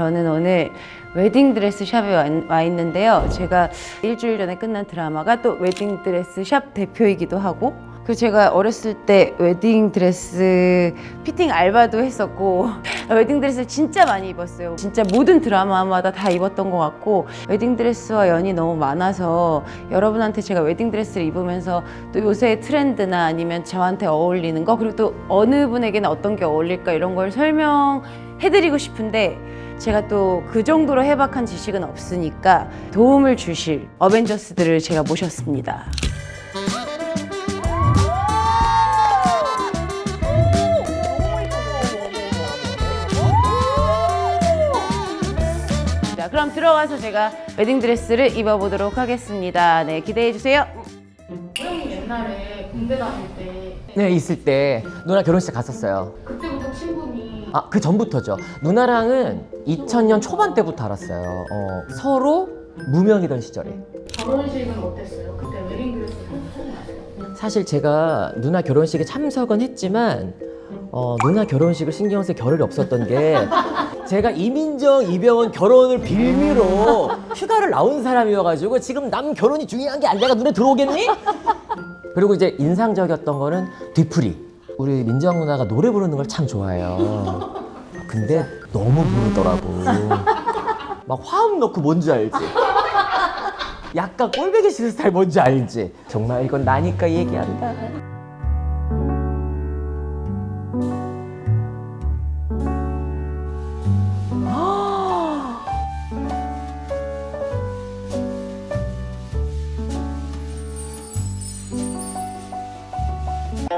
저는 오늘 웨딩드레스 샵에 와 있는데요. 제가 일주일 전에 끝난 드라마가 또 웨딩드레스 샵 대표이기도 하고, 그리고 제가 어렸을 때 웨딩드레스 피팅 알바도 했었고 웨딩드레스를 진짜 많이 입었어요. 진짜 모든 드라마마다 다 입었던 것 같고, 웨딩드레스와 연이 너무 많아서 여러분한테 제가 웨딩드레스를 입으면서 또 요새 트렌드나 아니면 저한테 어울리는 거, 그리고 또 어느 분에게는 어떤 게 어울릴까 이런 걸 설명해드리고 싶은데, 제가 또 그 정도로 해박한 지식은 없으니까 도움을 주실 어벤져스들을 제가 모셨습니다. 자, 그럼 들어가서 제가 웨딩드레스를 입어보도록 하겠습니다. 네, 기대해주세요. 호영이 옛날에 군대 다닐 때 네, 있을 때 누나 결혼식 갔었어요. 그때부터 친분이 그 전부터죠. 누나랑은 2000년 초반 때부터 알았어요. 서로 무명이던 시절에. 결혼식은 어땠어요? 그때 웨딩드레스 처음 봤어요? 사실 제가 누나 결혼식에 참석은 했지만 누나 결혼식을 신경 쓸 겨를이 없었던 게 제가 이민정, 이병헌 결혼을 빌미로 휴가를 나온 사람이어가지고 지금 남 결혼이 중요한 게 아니라 내가 눈에 들어오겠니? 그리고 이제 인상적이었던 거는 뒤풀이. 우리 민정 누나가 노래 부르는 걸 참 좋아해요. 근데 너무 부르더라고. 막 화음 넣고 뭔지 알지? 약간 꼴배기 싫은 스타일 뭔지 알지? 정말 이건 나니까 얘기한다.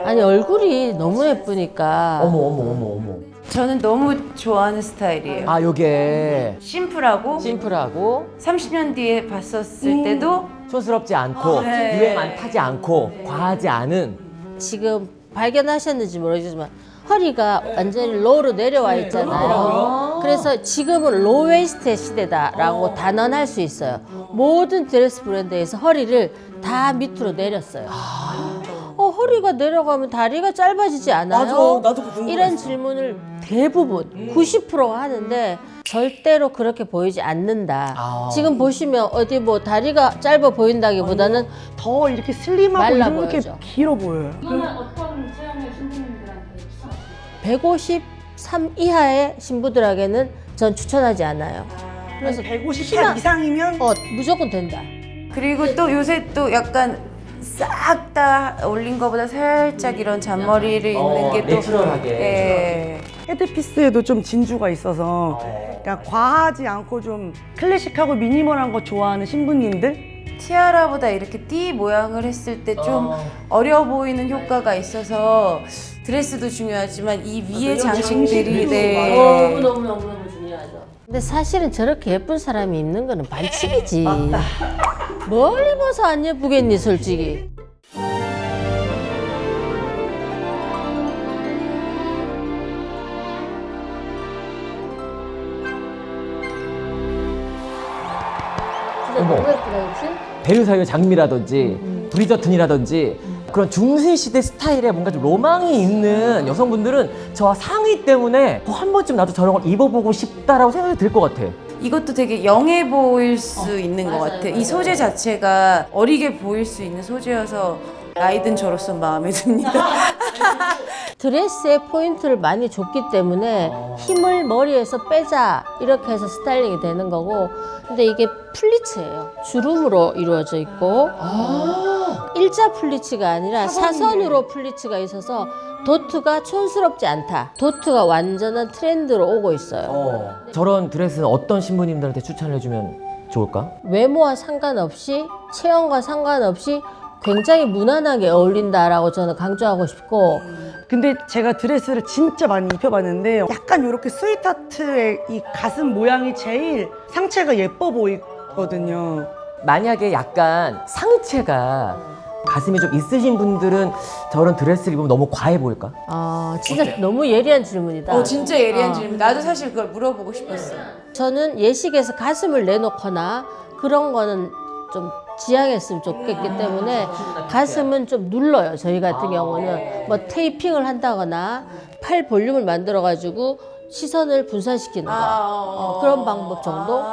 아니 얼굴이 너무 예쁘니까. 어머. 저는 너무 좋아하는 스타일이에요. 요게 심플하고 심플하고 30년 뒤에 봤었을 때도 촌스럽지 않고 네. 유행만 타지 않고 과하지 않은. 지금 발견하셨는지 모르겠지만 허리가 완전히 로우로 내려와 있잖아요. 그래서 지금은 로웨이스트의 시대다라고 단언할 수 있어요. 모든 드레스 브랜드에서 허리를 다 밑으로 내렸어요. 허리가 내려가면 다리가 짧아지지 않아요? 맞아, 나도 그거 궁금했어. 이런 질문을 대부분 90%가 하는데 절대로 그렇게 보이지 않는다. 지금 보시면 어디 뭐 다리가 짧아 보인다기보다는 더 이렇게 슬림하고 말라 이렇게 보여져. 길어 보여요. 이거는 어떤 체형의 신부님들한테 추천하세요? 153 이하의 신부들에게는 전 추천하지 않아요. 그래서 158 이상이면 무조건 된다. 그리고 또 요새 또 약간 싹 다 올린 거보다 살짝 이런 잔머리를 입는 게 또 내추럴하게. 예. 헤드피스에도 좀 진주가 있어서 그러니까 과하지 않고 좀 클래식하고 미니멀한 거 좋아하는 신부님들? 티아라보다 이렇게 띠 모양을 했을 때 좀 어려 보이는 효과가 있어서 드레스도 중요하지만 이 위에 장식들이 너무너무 중요하죠. 근데 사실은 저렇게 예쁜 사람이 입는 거는 반칙이지. 뭘 입어서 안 예쁘겠니 솔직히. 진짜 어머. 너무 예쁘다 그치? 베르사유 장미라든지 브리저튼이라든지 그런 중세시대 스타일에 뭔가 좀 로망이 있는 여성분들은 저 상의 때문에 한 번쯤 나도 저런 걸 입어보고 싶다라고 생각이 들 것 같아. 이것도 되게 영해 보일 수 있는 것 같아요. 이 소재 자체가 어리게 보일 수 있는 소재여서 나이든 저로서 마음에 듭니다. 드레스에 포인트를 많이 줬기 때문에 힘을 머리에서 빼자 이렇게 해서 스타일링이 되는 거고, 근데 이게 플리츠예요. 주름으로 이루어져 있고 일자 플리츠가 아니라 사선으로 플리츠가 있어서 도트가 촌스럽지 않다. 도트가 완전한 트렌드로 오고 있어요. 저런 드레스는 어떤 신부님들한테 추천해주면 좋을까? 외모와 상관없이 체형과 상관없이 굉장히 무난하게 어울린다라고 저는 강조하고 싶고, 근데 제가 드레스를 진짜 많이 입혀봤는데 약간 이렇게 스윗하트의 이 가슴 모양이 제일 상체가 예뻐 보이거든요. 만약에 약간 상체가 가슴이 좀 있으신 분들은 저런 드레스를 입으면 너무 과해 보일까? 진짜 너무 예리한 질문이다. 진짜 예리한 질문. 나도 사실 그걸 물어보고 싶었어. 저는 예식에서 가슴을 내놓거나 그런 거는 좀 지양했으면 좋겠기 때문에 가슴은 좀 눌러요. 저희 같은 경우는 뭐 테이핑을 한다거나 팔 볼륨을 만들어 가지고 시선을 분산시키는 거. 그런 방법 정도?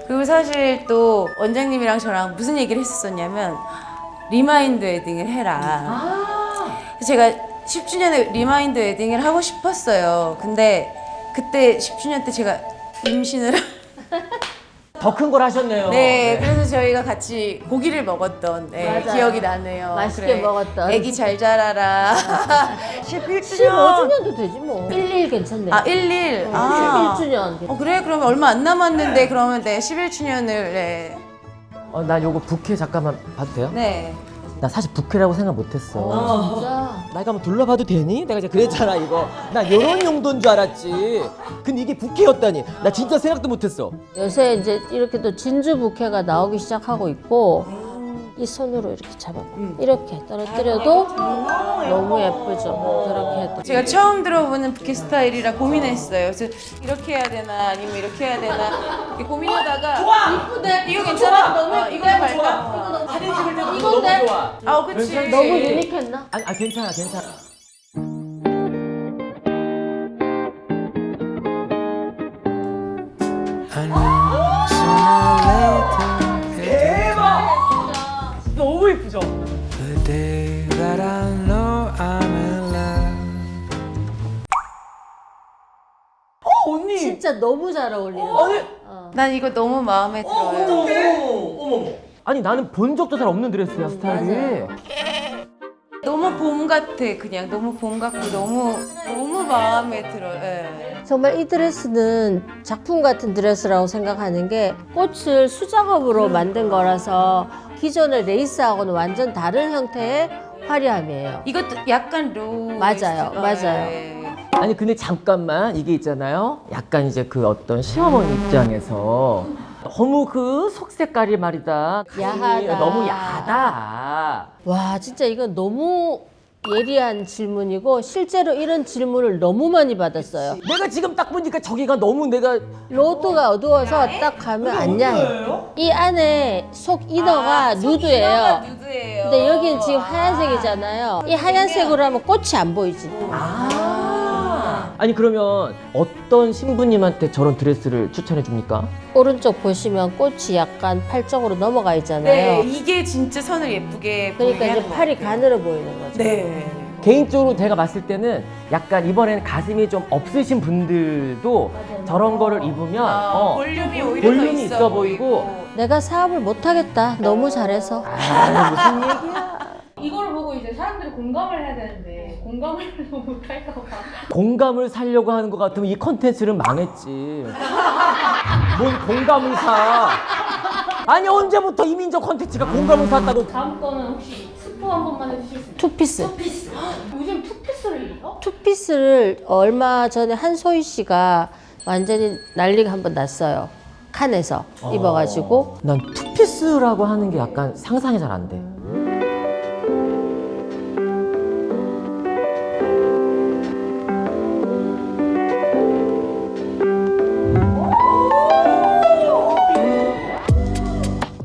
그리고 사실 또 원장님이랑 저랑 무슨 얘기를 했었냐면 리마인드 웨딩을 해라. 그래서 제가 10주년에 리마인드 웨딩을 하고 싶었어요. 근데 그때 10주년 때 제가 임신을 더 큰 걸 하셨네요. 네, 그래서 저희가 같이 고기를 먹었던 맞아요. 기억이 나네요. 맛있게 먹었던. 애기 잘 자라라. 11주년. 15주년도 되지 뭐. 11 괜찮네. 아, 11. 아. 11주년. 그래? 그러면 얼마 안 남았는데 그러면 네, 11주년을 네. 난 요거 부케 잠깐만 봐도 돼요? 네. 나 사실 부케라고 생각 못했어. 진짜. 나 이거 한번 둘러봐도 되니? 내가 이제 그랬잖아 이거. 나 이런 용도인 줄 알았지. 근데 이게 부케였다니. 나 진짜 생각도 못했어. 요새 이제 이렇게 또 진주 부케가 나오기 시작하고 있고 이 손으로 이렇게 잡아봐. 이렇게 떨어뜨려도 너무 예쁘죠. 그렇게 해도. 제가 처음 들어보는 부케 스타일이라 고민했어요. 그래서 이렇게 해야 되나 아니면 이렇게 해야 되나 이렇게 고민하다가 이쁘대. 이거 괜찮아? 너무 이거 갈까? 사진 찍을 때도 이건데? 너무 좋아. 아, 그치. 너무 유니크했나? 아니, 괜찮아, 괜찮아. 너무 예쁘죠? The day that I know I'm in love. 언니. 진짜 너무 잘 어울리는. 난 이거 너무 마음에 들어요. 아니 나는 본 적도 잘 없는 드레스야 스타일이. 너무 봄 같아. 그냥 너무 봄 같고 너무 마음에 들어요. 예. 정말 이 드레스는 작품 같은 드레스라고 생각하는 게 꽃을 수작업으로 만든 거라서 기존의 레이스하고는 완전 다른 형태의 화려함이에요. 이것도 약간 로우. 맞아요, 맞아요. 아니 근데 잠깐만 이게 있잖아요. 약간 이제 그 어떤 시어머니 입장에서 너무 그 속 색깔이 말이다. 야하다. 너무 야하다. 와, 진짜 이건 너무 예리한 질문이고 실제로 이런 질문을 너무 많이 받았어요. 내가 지금 딱 보니까 저기가 너무 내가 로드가 어두워서 딱 가면 안 야해. 이 안에 속 이너가 누드예요. 누드예요. 근데 여기는 지금 하얀색이잖아요. 이 하얀색으로 하면 꽃이 안 보이지. 아니 그러면 어떤 신부님한테 저런 드레스를 추천해 줍니까? 오른쪽 보시면 꽃이 약간 팔 쪽으로 넘어가 네, 있잖아요. 이게 진짜 선을 예쁘게 그러니까 보이게 이제 하는 팔이 거거든요. 가늘어 보이는 거죠. 네. 개인적으로 제가 봤을 때는 약간 이번에는 가슴이 좀 없으신 분들도 저런 거를 입으면 볼륨이 오히려 볼륨이 더 있어 보이고. 내가 사업을 못 하겠다. 너무 잘해서. 무슨 얘기야? 이걸 보고 이제 사람들이 공감을 해야 되는데 공감을 못할까 봐. 공감을 사려고 하는 것 같으면 이 컨텐츠는 망했지. 뭔 공감을 사? 아니 언제부터 이민정 컨텐츠가 공감을 샀다고? 다음 거는 혹시 스포 한 번만 해주실 수 있어요? 투피스. 요즘 투피스를 입어? 투피스를 얼마 전에 한소희 씨가 완전히 난리가 한번 났어요. 칸에서 입어가지고. 난 투피스라고 하는 게 약간 상상이 잘 안 돼.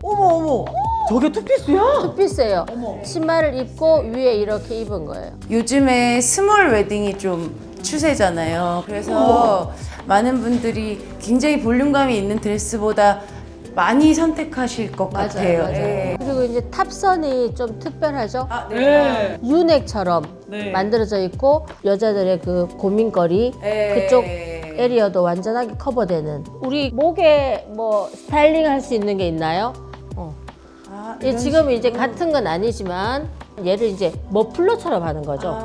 어머 저게 투피스야? 투피스예요. 신발을 입고 위에 이렇게 입은 거예요. 요즘에 스몰 웨딩이 좀 추세잖아요. 그래서 많은 분들이 굉장히 볼륨감이 있는 드레스보다 많이 선택하실 것 같아요. 예. 그리고 이제 탑선이 좀 특별하죠. 아, 네. 유넥처럼 네. 만들어져 있고 여자들의 그 고민거리 예. 그쪽 에리어도 완전하게 커버되는. 우리 목에 뭐 스타일링 할 수 있는 게 있나요? 아, 예, 이런 지금 이제 식으로? 같은 건 아니지만 얘를 이제 머플러처럼 하는 거죠.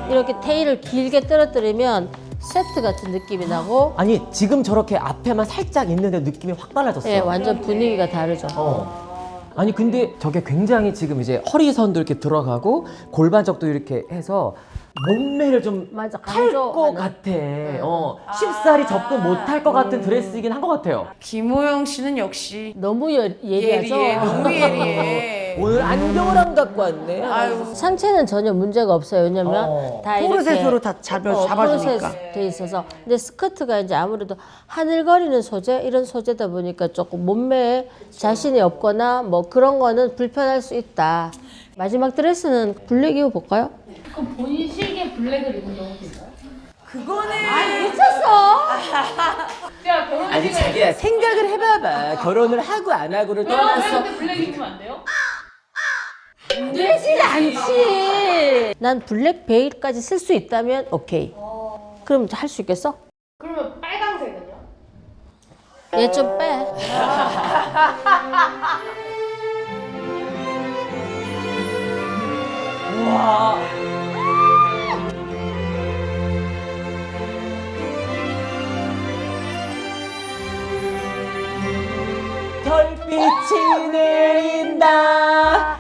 이렇게 테일을 길게 떨어뜨리면 세트 같은 느낌이 나고 아니 지금 저렇게 앞에만 살짝 있는데 느낌이 확 달라졌어. 예, 완전 분위기가 다르죠. 아니 근데 저게 굉장히 지금 이제 허리선도 이렇게 들어가고 골반 쪽도 이렇게 해서 몸매를 좀 맞아, 탈 것 강조하는. 같아. 쉽사리 접근 못할 것 같은 드레스이긴 한 것 같아요. 김호영 씨는 역시 너무 예리하죠. 예리해, 너무 예리해. 오늘 안경을 안 갖고 왔네. 아유, 상체는 전혀 문제가 없어요. 왜냐면 다 이렇게 포르셋으로 다 잡아주니까. 포르셋 돼 있어서. 근데 스커트가 이제 아무래도 하늘거리는 소재 이런 소재다 보니까 조금 몸매에 자신이 없거나 뭐 그런 거는 불편할 수 있다. 마지막 드레스는 블랙 입어볼까요? 그럼 본인 시기에 블랙을 입은 경우도 있어요? 그거는 미쳤어. 제가 결혼식을 아니 자기야 생각을 해봐봐. 결혼을 하고 안 하고를 떠나서 근데 블랙 입으면 안 돼요? 되지 않지. 난 블랙 베일까지 쓸 수 있다면 오케이. 그럼 할 수 있겠어? 그러면 빨강색은요? 얘 좀 빼. 별빛이 내린다.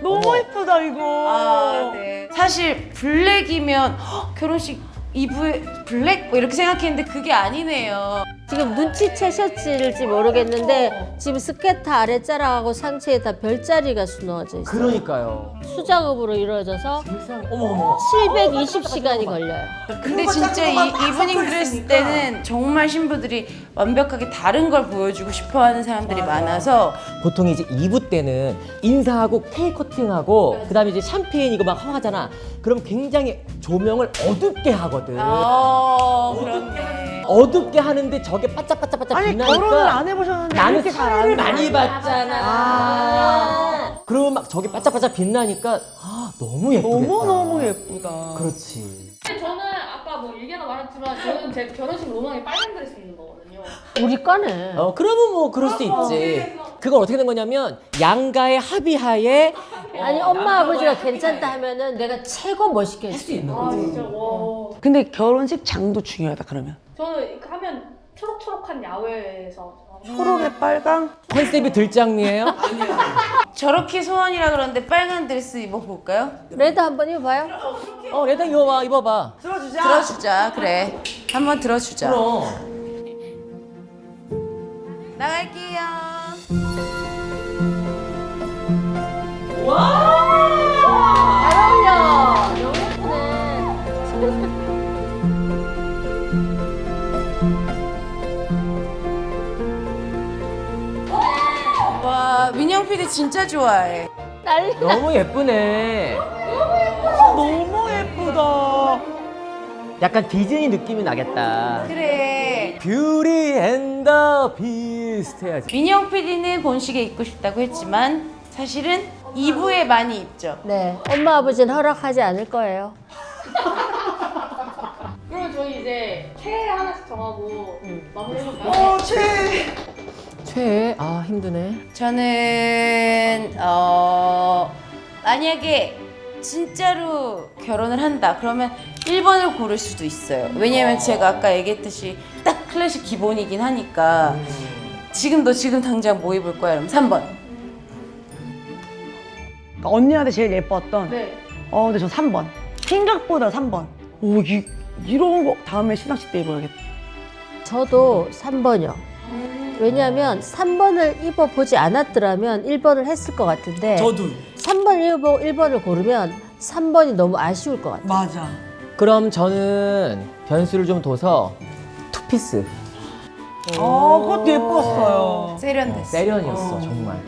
너무 예쁘다 이거. 아, 네. 사실 블랙이면 결혼식 이브에 블랙? 뭐 이렇게 생각했는데 그게 아니네요. 지금 눈치채셨을지 모르겠는데 지금 스케터 아랫자락하고 상체에 다 별자리가 수놓아져 있어요. 그러니까요. 수작업으로 이루어져서 세상 어머. 720시간이 걸려요. 근데 진짜 이 이브닝 드레스 때는 정말 신부들이 완벽하게 다른 걸 보여주고 싶어하는 사람들이 많아서 보통 이제 2부 때는 인사하고 케이크 커팅하고 그다음에 이제 샴페인 이거 막 하잖아. 그럼 굉장히 조명을 어둡게 하거든. 그렇네. 어둡게 하는데 저게 반짝반짝반짝 아니 빛나니까 결혼을 안 해보셨는데 나는 이렇게 사랑을 잘 많이 받잖아. 그러면 막 저게 반짝반짝 빛나니까 너무 예쁘겠다. 너무 예쁘다. 그렇지. 근데 저는 아까 뭐 얘기나 말했지만 저는 제 결혼식 로망에 빨간 드레스 입는 거거든요. 우리 거네. 그러면 뭐 그럴 수 있지. 그건 어떻게 된 거냐면 양가의 합의하에 아니 엄마 아버지가 괜찮다 하면은 내가 최고 멋있게 할 수 있는 아 진짜 와. 근데 결혼식 장도 중요하다 그러면. 저는 하면 초록초록한 야외에서 초록에 빨강. 컨셉이 들장미예요? 저렇게 소원이라 그러는데 빨간 드레스 입어볼까요? 레드 한번 입어봐요. 레당 입어봐. 들어주자. 그래. 한번 들어주자. 그럼. 나갈게요. 잘 어울려. 너무 예쁘네. 와, 민영 PD 진짜 좋아해. 난리. 너무 예쁘네. 너무 예쁘다. 약간 디즈니 느낌이 나겠다. 그래. 뷰티 앤 더 비스트 해야지. 민영 PD는 본식에 입고 싶다고 했지만 사실은 2부에 많이 입죠. 네. 엄마 아버지는 허락하지 않을 거예요. 그러면 저희 이제 최애 하나씩 정하고 마무리해볼까요? 최애? 힘드네. 저는 만약에 진짜로 결혼을 한다 그러면 1번을 고를 수도 있어요. 왜냐면 제가 아까 얘기했듯이 딱 클래식 기본이긴 하니까 지금 당장 뭐 입을 거야? 그럼 3번. 언니한테 제일 예뻤던. 네. 근데 저 3번. 생각보다 3번. 오, 이런 거 다음에 시상식 때 입어야겠다. 저도 3번이요. 왜냐하면 3번을 입어보지 않았더라면 1번을 했을 것 같은데 저도. 3번을 입어보고 1번을 고르면 3번이 너무 아쉬울 것 같아요. 맞아. 그럼 저는 변수를 좀 둬서 투피스. 그것도 예뻤어요. 세련됐어. 세련이었어 정말.